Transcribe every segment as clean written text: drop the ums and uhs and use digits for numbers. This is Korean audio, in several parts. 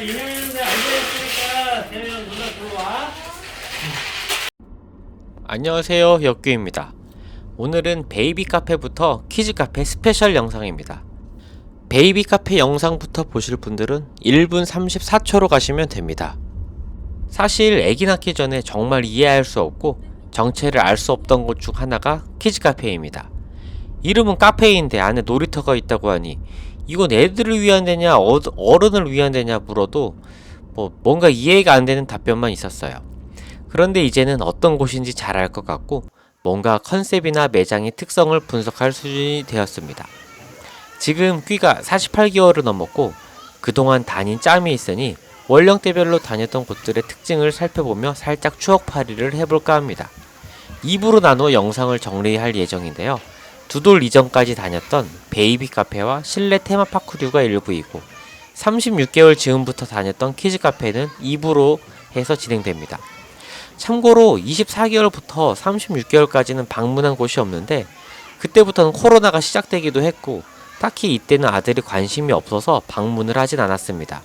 인형 있는데 앉아있으니까 대면 누나 들어와. 안녕하세요, 혁규입니다. 오늘은 베이비 카페부터 키즈 카페 스페셜 영상입니다. 베이비 카페 영상부터 보실 분들은 1분 34초로 가시면 됩니다. 사실 애기 낳기 전에 정말 이해할 수 없고 정체를 알 수 없던 것 중 하나가 키즈 카페입니다. 이름은 카페인데 안에 놀이터가 있다고 하니 이건 애들을 위한 데냐 어른을 위한 데냐 물어도 뭔가 이해가 안 되는 답변만 있었어요. 그런데 이제는 어떤 곳인지 잘 알 것 같고 뭔가 컨셉이나 매장의 특성을 분석할 수준이 되었습니다. 지금 퀴가 48개월을 넘었고 그동안 다닌 짬이 있으니 연령대별로 다녔던 곳들의 특징을 살펴보며 살짝 추억팔이를 해볼까 합니다. 2부로 나눠 영상을 정리할 예정인데요. 두 돌 이전까지 다녔던 베이비 카페와 실내 테마파크류가 1부이고 36개월 즈음부터 다녔던 키즈 카페는 2부로 해서 진행됩니다. 참고로 24개월부터 36개월까지는 방문한 곳이 없는데 그때부터는 코로나가 시작되기도 했고 딱히 이때는 아들이 관심이 없어서 방문을 하진 않았습니다.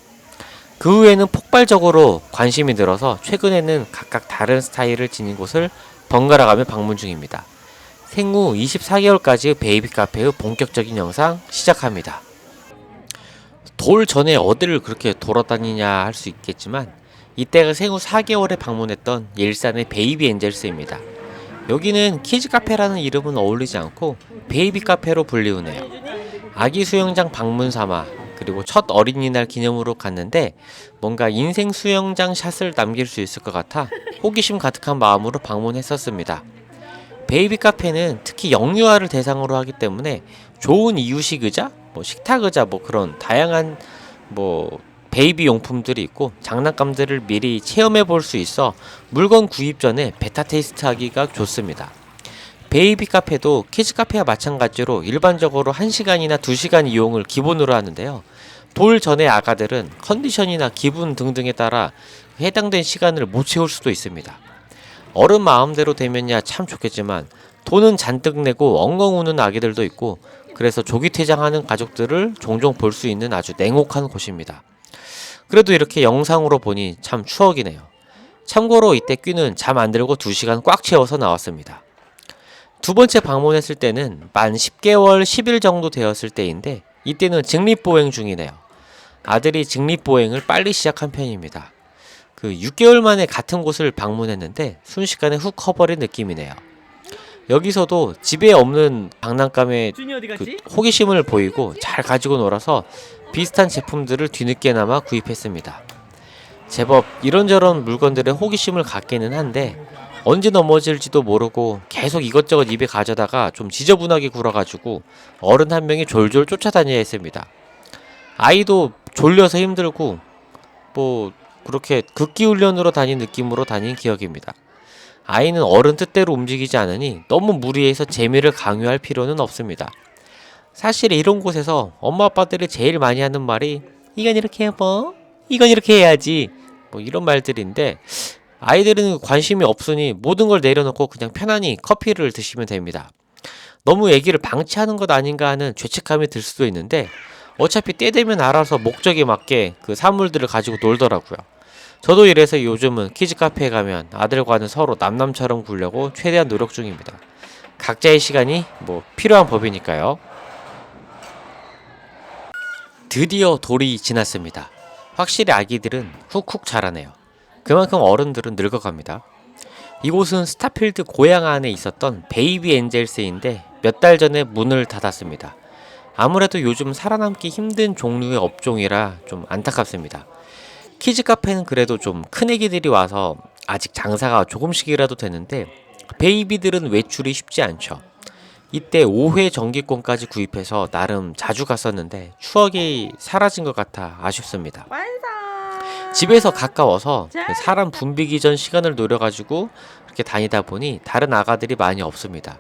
그 후에는 폭발적으로 관심이 늘어서 최근에는 각각 다른 스타일을 지닌 곳을 번갈아가며 방문 중입니다. 생후 24개월까지 베이비 카페의 본격적인 영상 시작합니다. 돌 전에 어디를 그렇게 돌아다니냐 할 수 있겠지만 이때가 생후 4개월에 방문했던 일산의 베이비 엔젤스입니다. 여기는 키즈 카페라는 이름은 어울리지 않고 베이비 카페로 불리우네요. 아기 수영장 방문 삼아 그리고 첫 어린이날 기념으로 갔는데 뭔가 인생 수영장 샷을 남길 수 있을 것 같아 호기심 가득한 마음으로 방문했었습니다. 베이비 카페는 특히 영유아를 대상으로 하기 때문에 좋은 이유식 의자, 식탁 의자 그런 다양한 베이비 용품들이 있고 장난감들을 미리 체험해 볼 수 있어 물건 구입 전에 베타 테스트 하기가 좋습니다. 베이비 카페도 키즈 카페와 마찬가지로 일반적으로 1시간이나 2시간 이용을 기본으로 하는데요. 돌 전의 아가들은 컨디션이나 기분 등등에 따라 해당된 시간을 못 채울 수도 있습니다. 어른 마음대로 되면야 참 좋겠지만 돈은 잔뜩 내고 엉엉 우는 아기들도 있고 그래서 조기 퇴장하는 가족들을 종종 볼 수 있는 아주 냉혹한 곳입니다. 그래도 이렇게 영상으로 보니 참 추억이네요. 참고로 이때 퀴는 잠 안 들고 2시간 꽉 채워서 나왔습니다. 두 번째 방문했을 때는 만 10개월 10일 정도 되었을 때인데 이때는 직립보행 중이네요. 아들이 직립보행을 빨리 시작한 편입니다. 6개월 만에 같은 곳을 방문했는데 순식간에 훅 커버린 느낌이네요. 여기서도 집에 없는 장난감에 호기심을 보이고 잘 가지고 놀아서 비슷한 제품들을 뒤늦게나마 구입했습니다. 제법 이런저런 물건들에 호기심을 갖기는 한데 언제 넘어질지도 모르고 계속 이것저것 입에 가져다가 좀 지저분하게 굴어가지고 어른 한 명이 졸졸 쫓아다녀야 했습니다. 아이도 졸려서 힘들고 그렇게 극기훈련으로 다닌 느낌으로 다닌 기억입니다. 아이는 어른 뜻대로 움직이지 않으니 너무 무리해서 재미를 강요할 필요는 없습니다. 사실 이런 곳에서 엄마 아빠들이 제일 많이 하는 말이 이건 이렇게 해봐, 이건 이렇게 해야지 이런 말들인데 아이들은 관심이 없으니 모든 걸 내려놓고 그냥 편안히 커피를 드시면 됩니다. 너무 애기를 방치하는 것 아닌가 하는 죄책감이 들 수도 있는데 어차피 때 되면 알아서 목적에 맞게 그 사물들을 가지고 놀더라고요. 저도 이래서 요즘은 키즈 카페에 가면 아들과는 서로 남남처럼 굴려고 최대한 노력 중입니다. 각자의 시간이 필요한 법이니까요. 드디어 돌이 지났습니다. 확실히 아기들은 훅훅 자라네요. 그만큼 어른들은 늙어갑니다. 이곳은 스타필드 고향 안에 있었던 베이비 엔젤스인데 몇 달 전에 문을 닫았습니다. 아무래도 요즘 살아남기 힘든 종류의 업종이라 좀 안타깝습니다. 키즈 카페는 그래도 좀 큰 애기들이 와서 아직 장사가 조금씩이라도 되는데 베이비들은 외출이 쉽지 않죠. 이때 5회 정기권까지 구입해서 나름 자주 갔었는데 추억이 사라진 것 같아 아쉽습니다. 집에서 가까워서 사람 붐비기 전 시간을 노려가지고 이렇게 다니다 보니 다른 아가들이 많이 없습니다.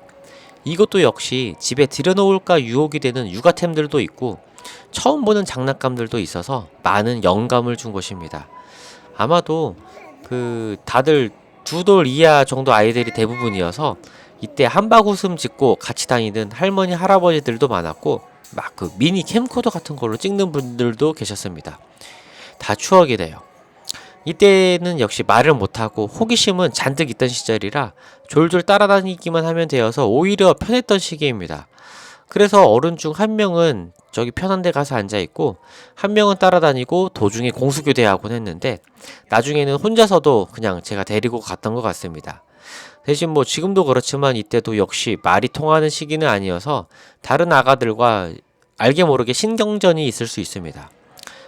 이것도 역시 집에 들여놓을까 유혹이 되는 육아템들도 있고 처음 보는 장난감들도 있어서 많은 영감을 준 곳입니다. 아마도 다들 2돌 이하 정도 아이들이 대부분이어서 이때 한바구음 짓고 같이 다니는 할머니 할아버지들도 많았고 미니 캠코더 같은 걸로 찍는 분들도 계셨습니다. 다 추억이 돼요. 이때는 역시 말을 못하고 호기심은 잔뜩 있던 시절이라 졸졸 따라다니기만 하면 되어서 오히려 편했던 시기입니다. 그래서 어른 중 한 명은 저기 편한 데 가서 앉아있고 한 명은 따라다니고 도중에 공수교대하곤 했는데 나중에는 혼자서도 그냥 제가 데리고 갔던 것 같습니다. 대신 뭐 지금도 그렇지만 이때도 역시 말이 통하는 시기는 아니어서 다른 아가들과 알게 모르게 신경전이 있을 수 있습니다.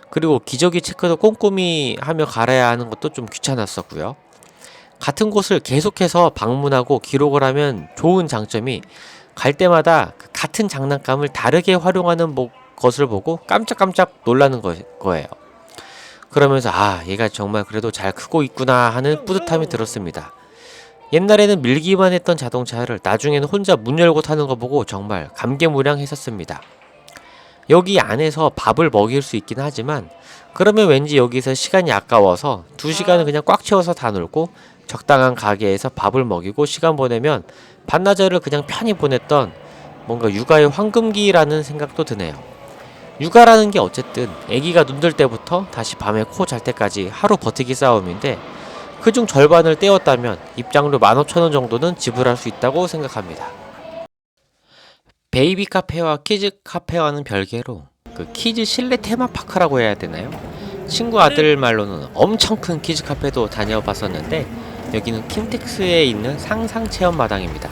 그리고 기저귀 체크도 꼼꼼히 하며 갈아야 하는 것도 좀 귀찮았었고요. 같은 곳을 계속해서 방문하고 기록을 하면 좋은 장점이 갈 때마다 그 같은 장난감을 다르게 활용하는 것을 보고 깜짝깜짝 놀라는 거예요. 그러면서 얘가 정말 그래도 잘 크고 있구나 하는 뿌듯함이 들었습니다. 옛날에는 밀기만 했던 자동차를 나중에는 혼자 문 열고 타는 거 보고 정말 감개무량했었습니다. 여기 안에서 밥을 먹일 수 있긴 하지만 그러면 왠지 여기서 시간이 아까워서 2시간은 그냥 꽉 채워서 다 놀고 적당한 가게에서 밥을 먹이고 시간 보내면 반나절을 그냥 편히 보냈던 뭔가 육아의 황금기라는 생각도 드네요. 육아라는 게 어쨌든 아기가 눈뜰 때부터 다시 밤에 코 잘 때까지 하루 버티기 싸움인데 그중 절반을 떼었다면 입장료 15,000원 정도는 지불할 수 있다고 생각합니다. 베이비 카페와 키즈 카페와는 별개로 그 키즈 실내 테마파크라고 해야 되나요? 친구 아들 말로는 엄청 큰 키즈 카페도 다녀봤었는데 여기는 킨텍스에 있는 상상 체험 마당입니다.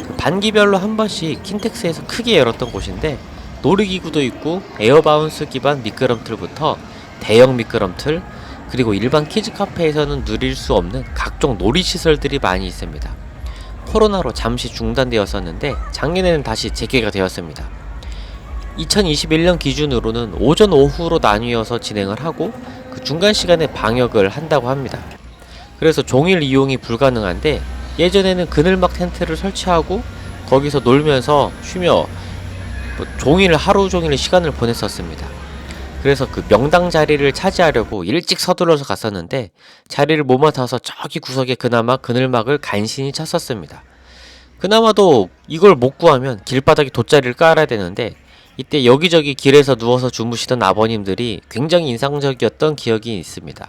그 반기별로 한 번씩 킨텍스에서 크게 열었던 곳인데 놀이기구도 있고 에어바운스 기반 미끄럼틀부터 대형 미끄럼틀 그리고 일반 키즈 카페에서는 누릴 수 없는 각종 놀이시설들이 많이 있습니다. 코로나로 잠시 중단되었었는데 작년에는 다시 재개가 되었습니다. 2021년 기준으로는 오전 오후로 나뉘어서 진행을 하고 그 중간 시간에 방역을 한다고 합니다. 그래서 종일 이용이 불가능한데 예전에는 그늘막 텐트를 설치하고 거기서 놀면서 쉬며 종일 하루 종일 시간을 보냈었습니다. 그래서 그 명당 자리를 차지하려고 일찍 서둘러서 갔었는데 자리를 못 맡아서 저기 구석에 그나마 그늘막을 간신히 쳤었습니다. 그나마도 이걸 못 구하면 길바닥에 돗자리를 깔아야 되는데 이때 여기저기 길에서 누워서 주무시던 아버님들이 굉장히 인상적이었던 기억이 있습니다.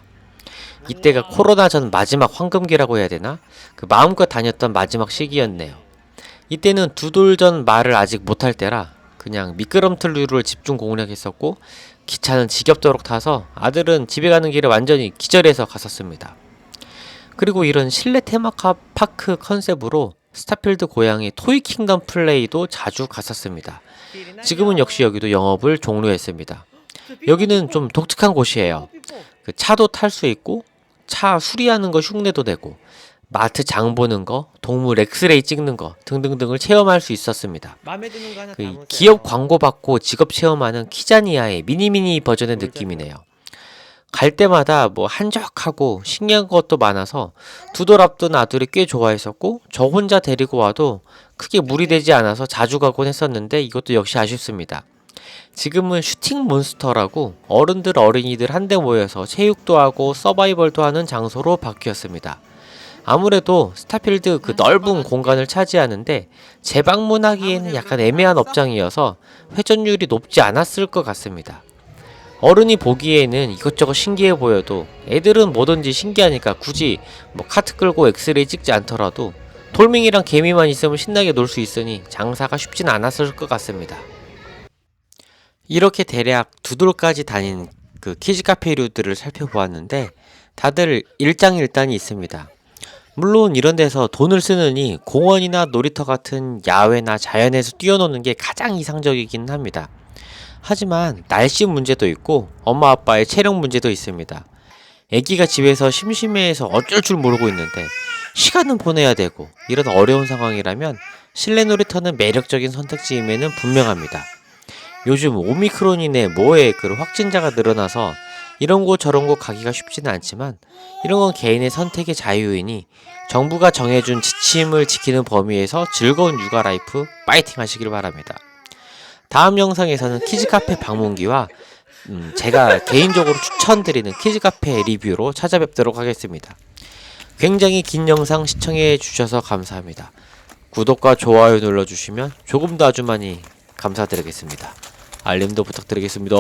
이때가 코로나 전 마지막 황금기라고 해야 되나? 그 마음껏 다녔던 마지막 시기였네요. 이때는 2돌 전 말을 아직 못할 때라 그냥 미끄럼틀류를 집중 공략했었고 기차는 지겹도록 타서 아들은 집에 가는 길에 완전히 기절해서 갔었습니다. 그리고 이런 실내 테마파크 컨셉으로 스타필드 고향의 토이킹덤 플레이도 자주 갔었습니다. 지금은 역시 여기도 영업을 종료했습니다. 여기는 좀 독특한 곳이에요. 그 차도 탈 수 있고 차 수리하는 거 흉내도 내고 마트 장 보는 거, 동물 엑스레이 찍는 거 등등등을 체험할 수 있었습니다. 그 기업 광고 받고 직업 체험하는 키자니아의 미니미니 버전의 느낌이네요. 갈 때마다 뭐 한적하고 신기한 것도 많아서 2돌 앞둔 아들이 꽤 좋아했었고 저 혼자 데리고 와도 크게 무리되지 않아서 자주 가곤 했었는데 이것도 역시 아쉽습니다. 지금은 슈팅 몬스터라고 어른들 어린이들 한데 모여서 체육도 하고 서바이벌도 하는 장소로 바뀌었습니다. 아무래도 스타필드 그 넓은 공간을 차지하는데 재방문하기에는 약간 애매한 업장이어서 회전율이 높지 않았을 것 같습니다. 어른이 보기에는 이것저것 신기해 보여도 애들은 뭐든지 신기하니까 굳이 뭐 카트 끌고 엑스레이 찍지 않더라도 돌멩이랑 개미만 있으면 신나게 놀 수 있으니 장사가 쉽진 않았을 것 같습니다. 이렇게 대략 2돌까지 다닌 그 키즈 카페류들을 살펴보았는데 다들 일장일단이 있습니다. 물론 이런 데서 돈을 쓰느니 공원이나 놀이터 같은 야외나 자연에서 뛰어노는 게 가장 이상적이긴 합니다. 하지만 날씨 문제도 있고 엄마 아빠의 체력 문제도 있습니다. 애기가 집에서 심심해해서 어쩔 줄 모르고 있는데 시간은 보내야 되고 이런 어려운 상황이라면 실내 놀이터는 매력적인 선택지임에는 분명합니다. 요즘 오미크론이네 뭐에 그 확진자가 늘어나서 이런 곳 저런 곳 가기가 쉽지는 않지만 이런 건 개인의 선택의 자유이니 정부가 정해준 지침을 지키는 범위에서 즐거운 육아 라이프 파이팅 하시길 바랍니다. 다음 영상에서는 키즈카페 방문기와 제가 개인적으로 추천드리는 키즈카페 리뷰로 찾아뵙도록 하겠습니다. 굉장히 긴 영상 시청해 주셔서 감사합니다. 구독과 좋아요 눌러주시면 조금 더 아주 많이 감사드리겠습니다. 알림도 부탁드리겠습니다.